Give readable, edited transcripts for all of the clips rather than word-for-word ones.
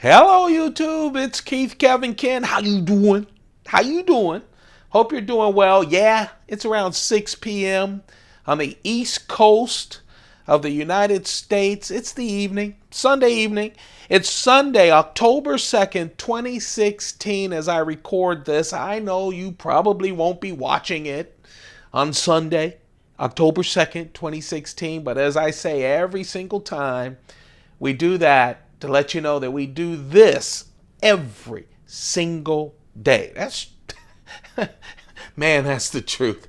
Hello, YouTube. It's Keith, Kevin, Ken. How you doing? How you doing? Hope you're doing well. Yeah, it's around 6 p.m. on the East Coast of the United States. It's the evening, Sunday evening. It's Sunday, October 2nd, 2016, as I record this. I know you probably won't be watching it on Sunday, October 2nd, 2016, but as I say every single time, we do that to let you know that we do this every single day. That's man, that's the truth.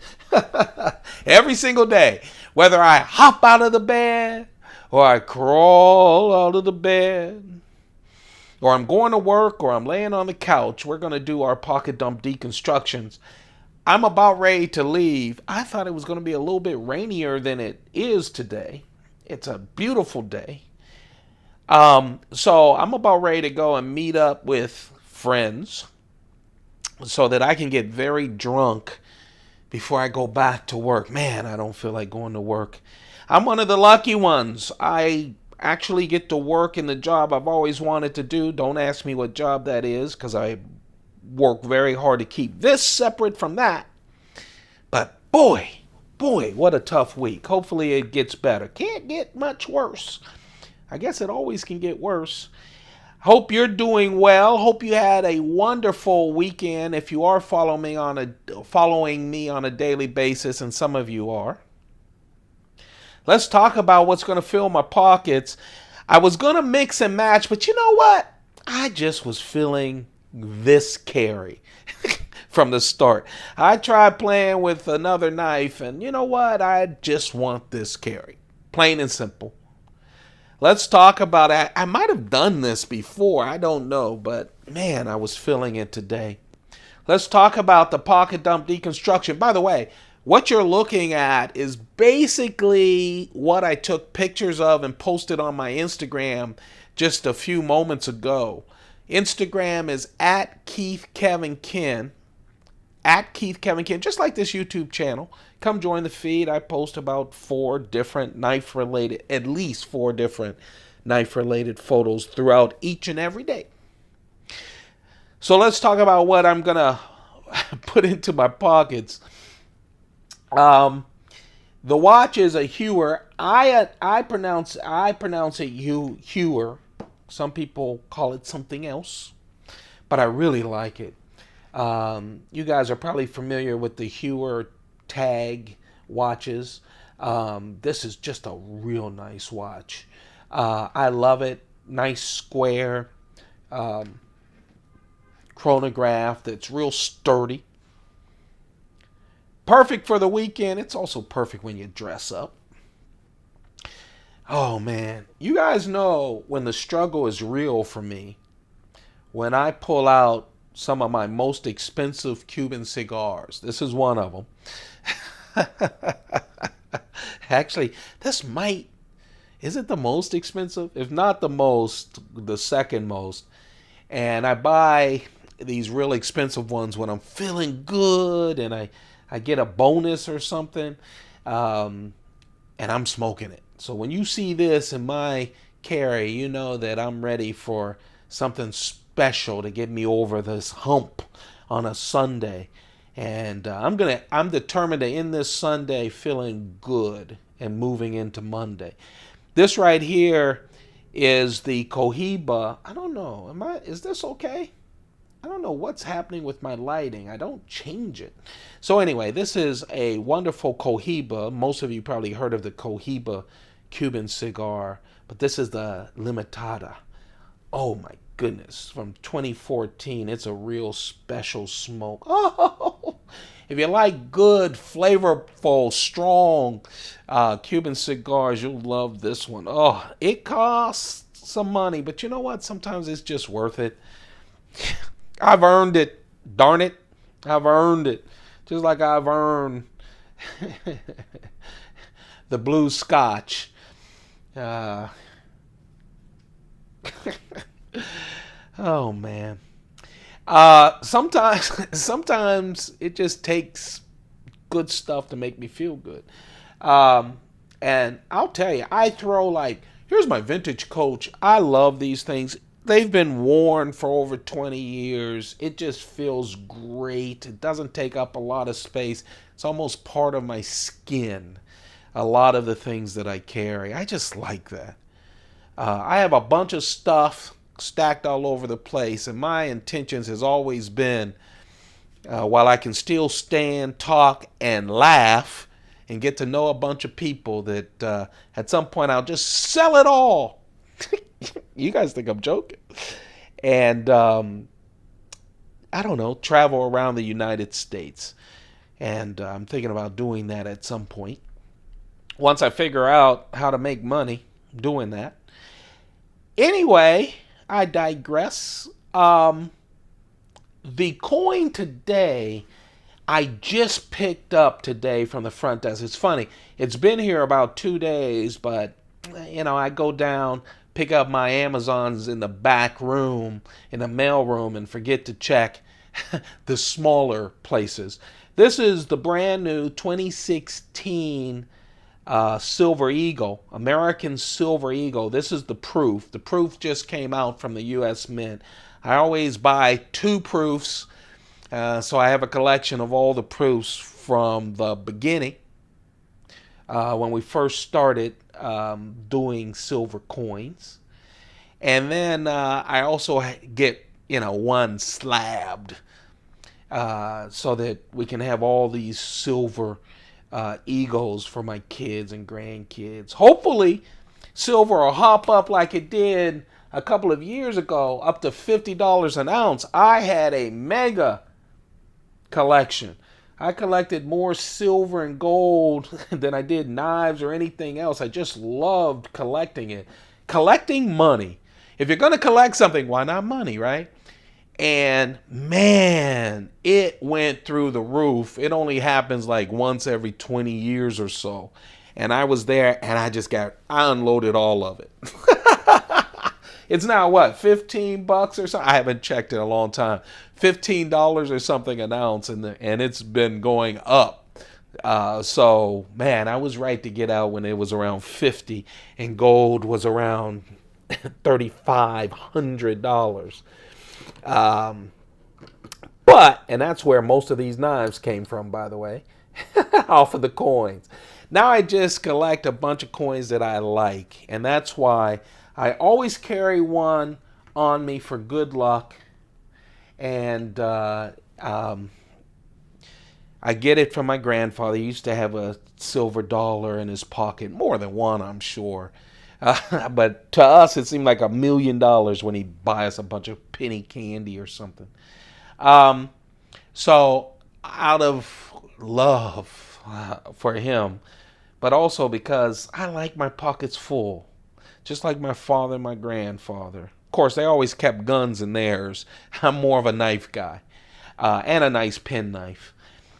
Every single day, whether I hop out of the bed or I crawl out of the bed or I'm going to work or I'm laying on the couch, we're going to do our pocket dump deconstructions. I'm about ready to leave. I thought it was going to be a little bit rainier than it is today. It's a beautiful day. So I'm about ready to go and meet up with friends so that I can get very drunk before I go back to work. Man, I don't feel like going to work. I'm one of the lucky ones. I actually get to work in the job I've always wanted to do. Don't ask me what job that is because I work very hard to keep this separate from that. But boy, what a tough week. Hopefully it gets better. Can't get much worse. I guess it always can get worse. Hope you're doing well. Hope you had a wonderful weekend. If you are following me on a daily basis, and some of you are, let's talk about what's going to fill my pockets. I was going to mix and match, but you know what? I just was feeling this carry from the start. I tried playing with another knife, and you know what? I just want this carry. Plain and simple. Let's talk about it. I might have done this before. I don't know. But, man, I was feeling it today. Let's talk about the pocket dump deconstruction. By the way, what you're looking at is basically what I took pictures of and posted on my Instagram just a few moments ago. Instagram is at Keith Kevin Ken. At Keith Kevin Ken, just like this YouTube channel. Come join the feed. I post about at least four different knife-related photos throughout each and every day. So let's talk about what I'm going to put into my pockets. The watch is a Hewer. I pronounce it Hewer. Some people call it something else, but I really like it. You guys are probably familiar with the Hewer tag watches. This is just a real nice watch. I love it. Nice square chronograph that's real sturdy. Perfect for the weekend. It's also perfect when you dress up. Oh man, you guys know when the struggle is real for me, when I pull out some of my most expensive Cuban cigars. This is one of them. Actually, is it the most expensive? If not the most, the second most. And I buy these real expensive ones when I'm feeling good and I get a bonus or something, and I'm smoking it. So when you see this in my carry, you know that I'm ready for something special to get me over this hump on a Sunday. And I'm determined to end this Sunday feeling good and moving into Monday. This right here is the Cohiba. I don't know. Is this okay? I don't know what's happening with my lighting. I don't change it. So anyway, this is a wonderful Cohiba. Most of you probably heard of the Cohiba Cuban cigar, but this is the Limitada. Oh my goodness, from 2014. It's a real special smoke. Oh, if you like good, flavorful, strong Cuban cigars, you'll love this one. Oh, it costs some money, but you know what? Sometimes it's just worth it. I've earned it. Darn it. I've earned it. Just like I've earned the blue scotch. Oh man. Sometimes it just takes good stuff to make me feel good. And I'll tell you, I throw here's my vintage coach. I love these things. They've been worn for over 20 years. It just feels great. It doesn't take up a lot of space. It's almost part of my skin. A lot of the things that I carry. I just like that. I have a bunch of stuff stacked all over the place, and my intentions has always been, while I can still stand, talk, and laugh, and get to know a bunch of people, that at some point I'll just sell it all. You guys think I'm joking? And I don't know, travel around the United States. And I'm thinking about doing that at some point. Once I figure out how to make money doing that. Anyway, I digress. The coin today, I just picked up today from the front desk. It's funny. It's been here about 2 days, but, I go down, pick up my Amazons in the back room, in the mail room, and forget to check the smaller places. This is the brand new 2016 Silver Eagle, American Silver Eagle. This is the proof. The proof just came out from the U.S. Mint. I always buy 2 proofs, so I have a collection of all the proofs from the beginning, when we first started doing silver coins. And then I also get, one slabbed, so that we can have all these silver eagles for my kids and grandkids. Hopefully, silver will hop up like it did a couple of years ago, up to $50 an ounce. I had a mega collection. I collected more silver and gold than I did knives or anything else. I just loved collecting it. Collecting money. If you're going to collect something, why not money, right? And man, it went through the roof. It only happens like once every 20 years or so. And I was there and I unloaded all of it. It's now what, 15 bucks or something? I haven't checked in a long time. $15 or something an ounce, and it's been going up. So man, I was right to get out when it was around 50 and gold was around $3,500. But, and that's where most of these knives came from, by the way, off of the coins. Now I just collect a bunch of coins that I like, and that's why I always carry one on me for good luck. And I get it from my grandfather. He used to have a silver dollar in his pocket, more than one, I'm sure. But to us, it seemed like $1 million when he'd buy us a bunch of penny candy or something. So out of love for him, but also because I like my pockets full, just like my father and my grandfather. Of course, they always kept guns in theirs. I'm more of a knife guy, and a nice penknife.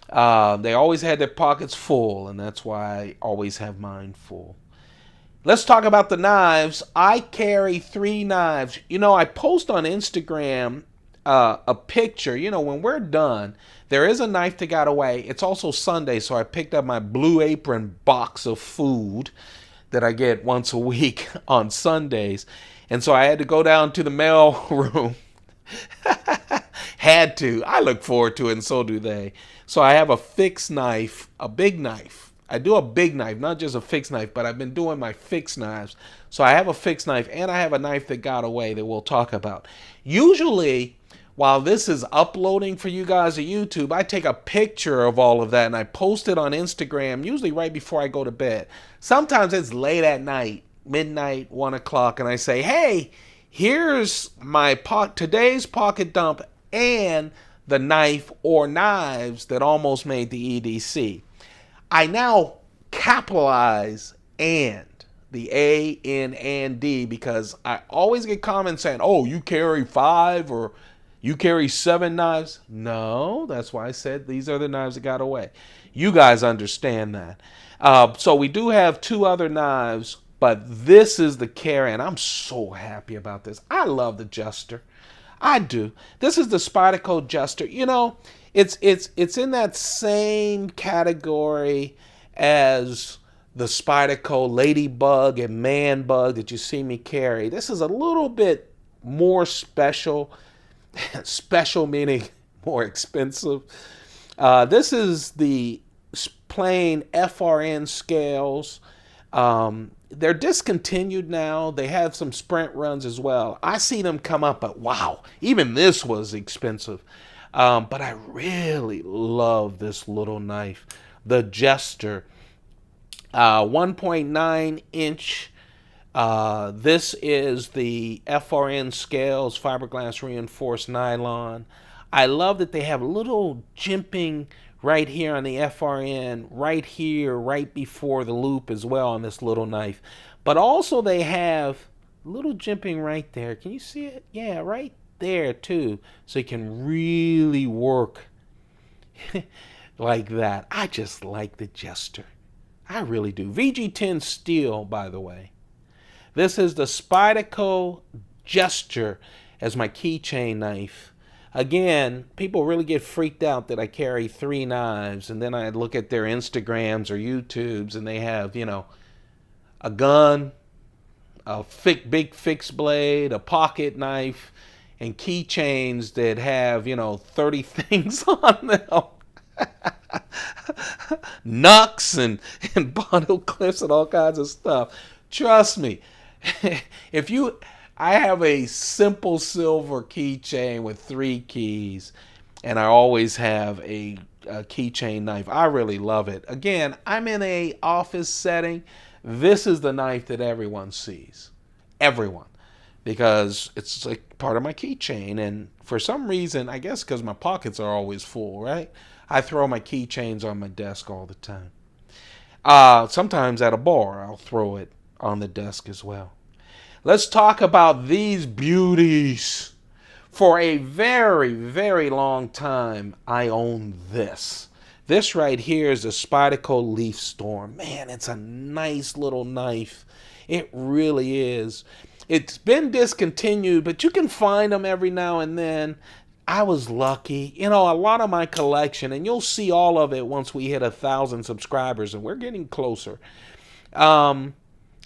They always had their pockets full, and that's why I always have mine full. Let's talk about the knives. I carry 3 knives. I post on Instagram a picture. When we're done, there is a knife that got away. It's also Sunday, so I picked up my Blue Apron box of food that I get once a week on Sundays. And so I had to go down to the mail room. Had to. I look forward to it, and so do they. So I have a fixed knife, a big knife. I do a big knife, not just a fixed knife, but I've been doing my fixed knives. So I have a fixed knife, and I have a knife that got away that we'll talk about. Usually, while this is uploading for you guys to YouTube, I take a picture of all of that, and I post it on Instagram, usually right before I go to bed. Sometimes it's late at night, midnight, 1 o'clock, and I say, hey, here's my today's pocket dump and the knife or knives that almost made the EDC. I now capitalize and, the A, N, and D, because I always get comments saying, oh, you carry 5 or you carry 7 knives. No, that's why I said these are the knives that got away. You guys understand that. So we do have 2 other knives, but this is the carry, and I'm so happy about this. I love the Gesture. I do. This is the Spyderco Gesture. It's in that same category as the Spyderco Ladybug and Man Bug that you see me carry. This is a little bit more special, special meaning more expensive. This is the plain FRN scales. They're discontinued now. They have some sprint runs as well. I see them come up, but wow, even this was expensive. But I really love this little knife, the Gesture, 1.9 inch. This is the FRN scales, fiberglass reinforced nylon. I love that they have little jimping right here on the FRN, right here, right before the loop as well on this little knife. But also they have little jimping right there. Can you see it? Yeah, right there too. So you can really work like that. I just like the Gesture. I really do. VG10 steel, by the way. This is the Spyderco Gesture as my keychain knife. Again, people really get freaked out that I carry 3 knives, and then I look at their Instagrams or YouTubes, and they have, a gun, a big fixed blade, a pocket knife, and keychains that have, 30 things on them. Knucks and bottle clips and all kinds of stuff. Trust me, I have a simple silver keychain with 3 keys, and I always have a keychain knife. I really love it. Again, I'm in a office setting. This is the knife that everyone sees. Everyone. Because it's like part of my keychain, and for some reason, I guess because my pockets are always full, right? I throw my keychains on my desk all the time. Sometimes at a bar, I'll throw it on the desk as well. Let's talk about these beauties. For a very, very long time, I owned this. This right here is a Spyderco Leaf Storm. Man, it's a nice little knife. It really is. It's been discontinued, but you can find them every now and then. I was lucky. A lot of my collection, and you'll see all of it once we hit 1,000 subscribers, and we're getting closer.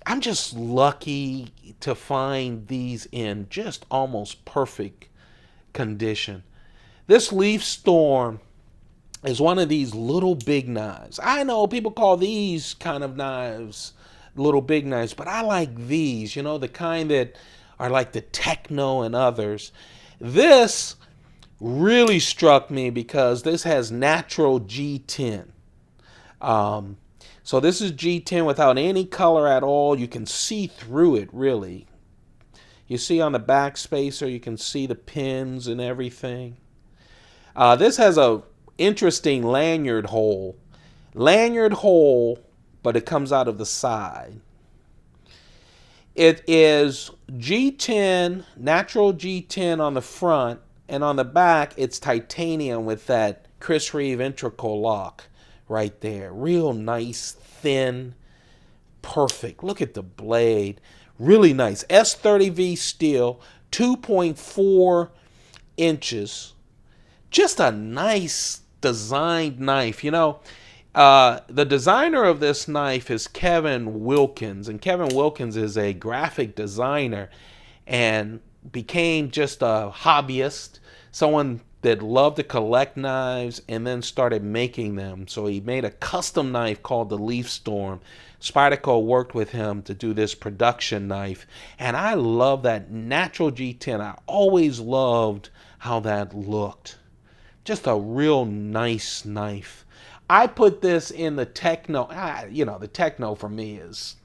I'm just lucky to find these in just almost perfect condition. This Leaf Storm is one of these little big knives. I know people call these kind of knives little big knives, but I like these, the kind that are like the Techno and others. This really struck me because this has natural G-10. So this is G-10 without any color at all. You can see through it, really. You see on the back spacer, you can see the pins and everything. This has a interesting lanyard hole. But it comes out of the side. It is G10, natural G10 on the front, and on the back, it's titanium with that Chris Reeve integral lock. Right there. Real nice, thin, perfect. Look at the blade. Really nice. S30V steel, 2.4 inches. Just a nice designed knife. The designer of this knife is Kevin Wilkins. And Kevin Wilkins is a graphic designer and became just a hobbyist. Someone that loved to collect knives and then started making them. So he made a custom knife called the Leaf Storm. Spyderco worked with him to do this production knife. And I love that natural G10. I always loved how that looked. Just a real nice knife. I put this in the Techno. The Techno for me is,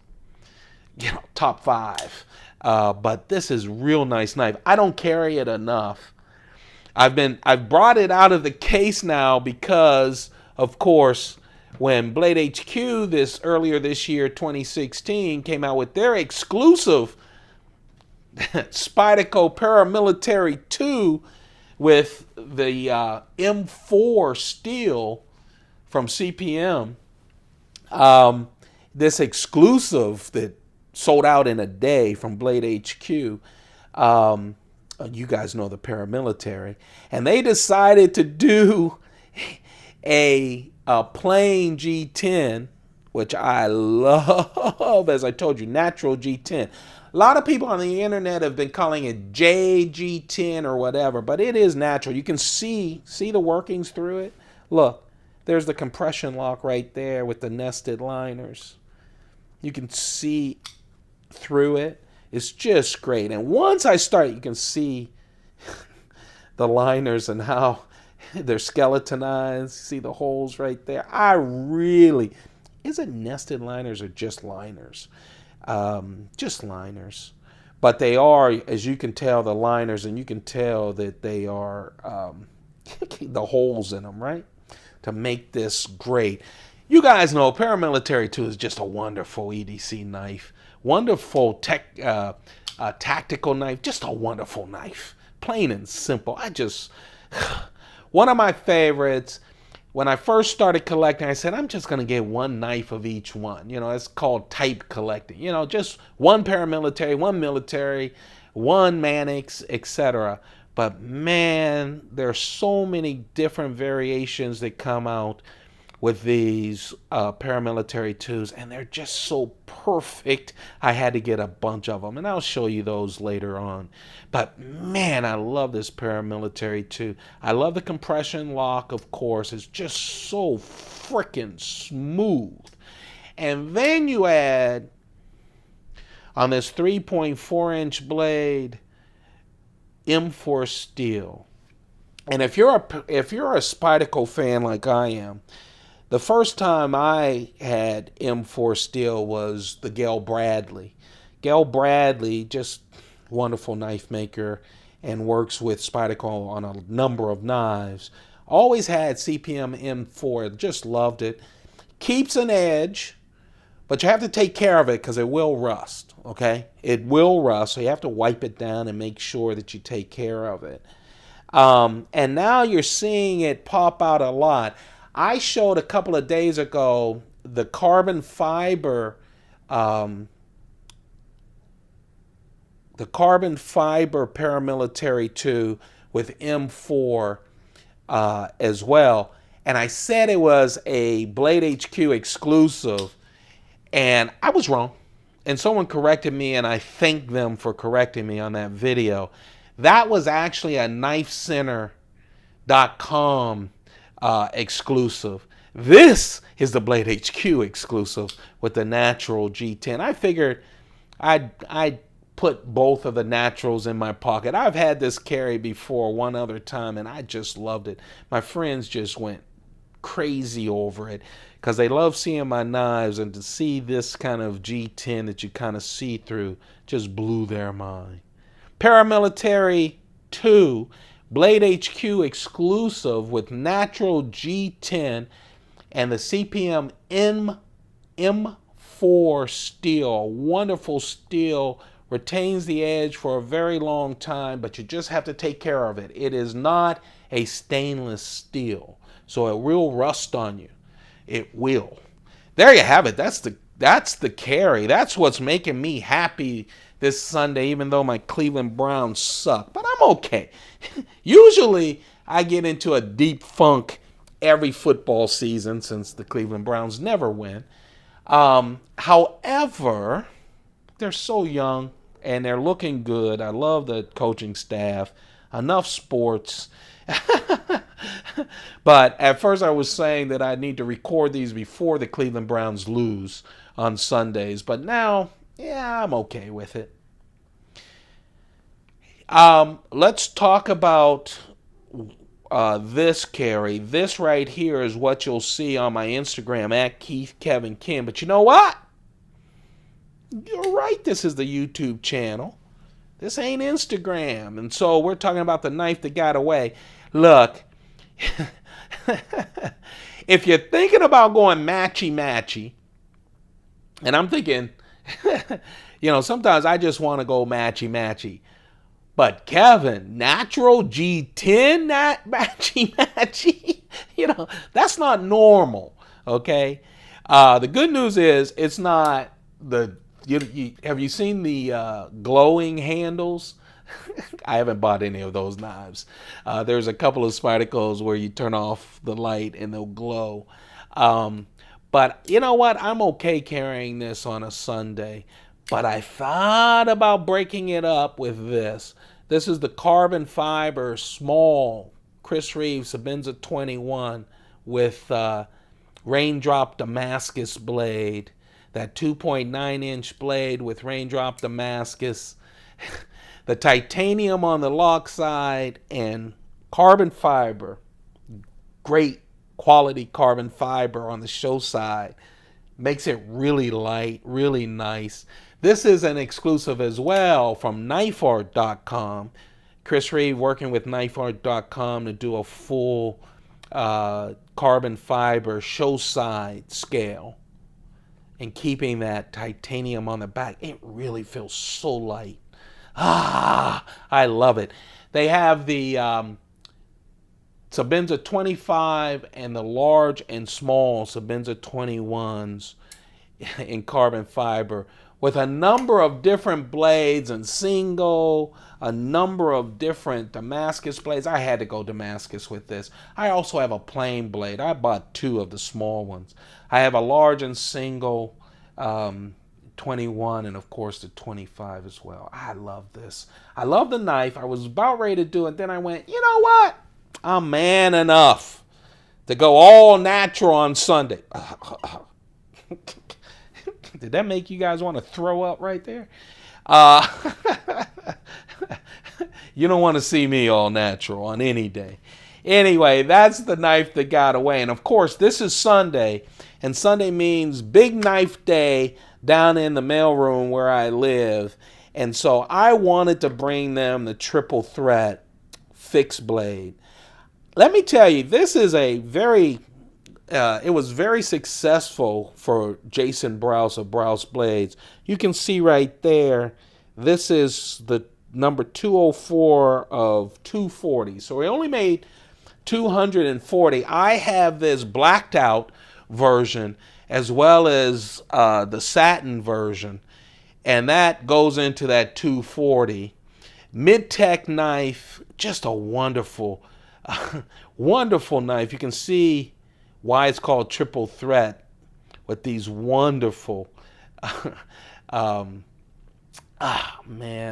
top 5. But this is real nice knife. I don't carry it enough. I've brought it out of the case now because, of course, when Blade HQ earlier this year, 2016, came out with their exclusive Spyderco Paramilitary 2 with the M4 steel from CPM, this exclusive that sold out in a day from Blade HQ. You guys know the Paramilitary, and they decided to do a plain G10 which I love, as I told you, natural G10. A lot of people on the internet have been calling it G10 or whatever, but it is natural. You can see the workings through it. Look, there's the compression lock right there with the nested liners. You can see through it. It's just great. And once I start, you can see the liners and how they're skeletonized. See the holes right there. Is it nested liners or just liners? Just liners. But they are, as you can tell, the liners, and you can tell that they are the holes in them, right? To make this great. You guys know Paramilitary 2 is just a wonderful EDC knife. Wonderful tactical knife. Just a wonderful knife. Plain and simple. One of my favorites. When I first started collecting, I said, I'm just going to get one knife of each one. You know, it's called type collecting. You know, just one paramilitary, one military, one Mannix, etc. But man, there's so many different variations that come out with these paramilitary 2s, and they're just so perfect. I had to get a bunch of them, and I'll show you those later on. But man, I love this paramilitary 2. I love the compression lock, of course. It's just so freaking smooth. And then you add on this 3.4-inch blade M4 steel. And if you're a Spyderco fan like I am, the first time I had M4 steel was the Gail Bradley. Gail Bradley, just wonderful knife maker and works with Spyderco on a number of knives. Always had CPM M4, just loved it. Keeps an edge, but you have to take care of it because it will rust, okay? It will rust, so you have to wipe it down and make sure that you take care of it. And now you're seeing it pop out a lot. I showed a couple of days ago the carbon fiber paramilitary 2 with M4 as well. And I said it was a Blade HQ exclusive, and I was wrong. And someone corrected me, and I thank them for correcting me on that video. That was actually a KnifeCenter.com exclusive. This is the Blade HQ exclusive with the natural G10. I figured I'd put both of the naturals in my pocket. I've had this carry before one other time, and I just loved it. My friends just went crazy over it because they love seeing my knives, and to see this kind of G10 that you kind of see through just blew their mind. Paramilitary 2 Blade HQ exclusive with natural G10 and the CPM M4 steel. Wonderful steel. Retains the edge for a very long time, but you just have to take care of it. It is not a stainless steel, so it will rust on you. It will. There you have it. That's the carry. That's what's making me happy this Sunday, even though my Cleveland Browns suck. But I'm okay. Usually, I get into a deep funk every football season since the Cleveland Browns never win. However, they're so young and they're looking good. I love the coaching staff. Enough sports. But at first I was saying that I need to record these before the Cleveland Browns lose on Sundays. But now, yeah, I'm okay with it. Let's talk about this carry. This right here is what you'll see on my Instagram at Keith Kevin Kim. But you know what? You're right. This is the YouTube channel. This ain't Instagram. And so we're talking about the knife that got away. Look, if you're thinking about going matchy-matchy, and I'm thinking, sometimes I just want to go matchy-matchy. But Kevin, natural G10 matchy-matchy, that's not normal, okay? The good news is it's not have you seen the glowing handles? I haven't bought any of those knives. There's a couple of Spydercos where you turn off the light and they'll glow. But you know what? I'm okay carrying this on a Sunday. But I thought about breaking it up with this. This is the carbon fiber small Chris Reeve Sebenza 21 with Raindrop Damascus blade. That 2.9-inch blade with Raindrop Damascus. The titanium on the lock side and carbon fiber. Great quality carbon fiber on the show side. Makes it really light, really nice. This is an exclusive as well from knifeart.com. Chris Reeve working with knifeart.com to do a full carbon fiber show side scale and keeping that titanium on the back. It really feels so light. I love it. They have the Sebenza 25 and the large and small Sebenza 21s in carbon fiber with a number of different blades and single, a number of different Damascus blades. I had to go Damascus with this. I also have a plain blade. I bought 2 of the small ones. I have a large and single 21 and of course the 25 as well. I love this. I love the knife. I was about ready to do it. Then I went, you know what? I'm man enough to go all natural on Sunday. Did that make you guys want to throw up right there? You don't want to see me all natural on any day. Anyway, that's the knife that got away. And of course, this is Sunday. And Sunday means big knife day down in the mailroom where I live. And so I wanted to bring them the triple threat fixed blade. Let me tell you, this is a very, it was very successful for Jason Brous of Brous Blades. You can see right there, this is the number 204 of 240. So we only made 240. I have this blacked out version as well as the satin version. And that goes into that 240. Mid-tech knife, just a wonderful wonderful knife. You can see why it's called triple threat with these wonderful man,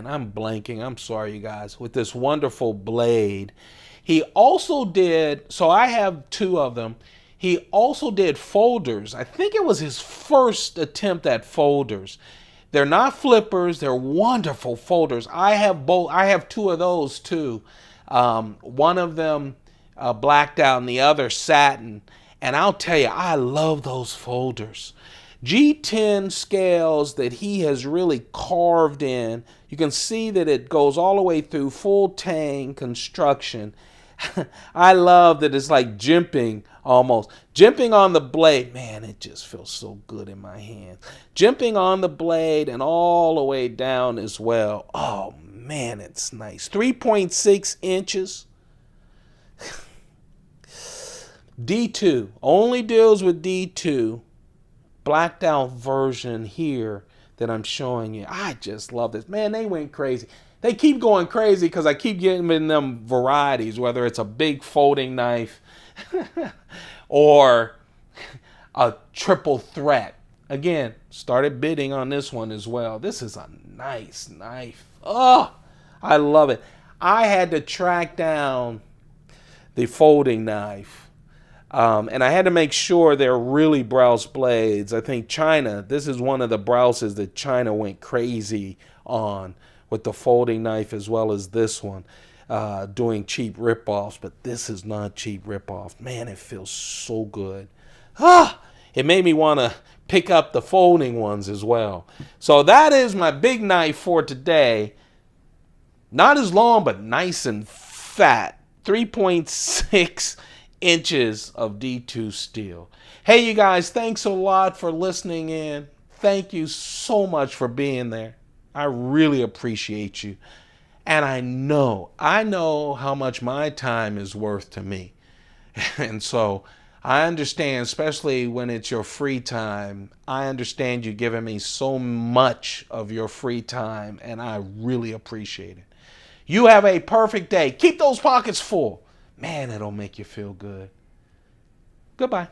I'm blanking. I'm sorry, you guys. With this wonderful blade. He also did, so I have 2 of them. He also did folders. I think it was his first attempt at folders. They're not flippers. They're wonderful folders. I have both. I have 2 of those too. One of them blacked out and the other satin. And I'll tell you, I love those folders. G-10 scales that he has really carved in. You can see that it goes all the way through full tang construction. I love that it's like jimping almost. Jimping on the blade. Man, it just feels so good in my hand. Jimping on the blade and all the way down as well. Oh, man, it's nice. 3.6 inches. D2. Only deals with D2. Blacked out version here that I'm showing you. I just love this. Man, they went crazy. They keep going crazy because I keep getting them varieties, whether it's a big folding knife or a triple threat. Again, started bidding on this one as well. This is a nice knife. Oh, I love it. I had to track down the folding knife. And I had to make sure they're really Brous blades. I think China, this is one of the Brouses that China went crazy on with the folding knife as well as this one, doing cheap ripoffs. But this is not cheap ripoff. Man, it feels so good. It made me want to pick up the folding ones as well. So that is my big knife for today. Not as long, but nice and fat. 3.6 inches of D2 steel. Hey, you guys, thanks a lot for listening in. Thank you so much for being there. I really appreciate you. And I know how much my time is worth to me. And so I understand, especially when it's your free time, I understand you giving me so much of your free time, and I really appreciate it. You have a perfect day. Keep those pockets full. Man, it'll make you feel good. Goodbye.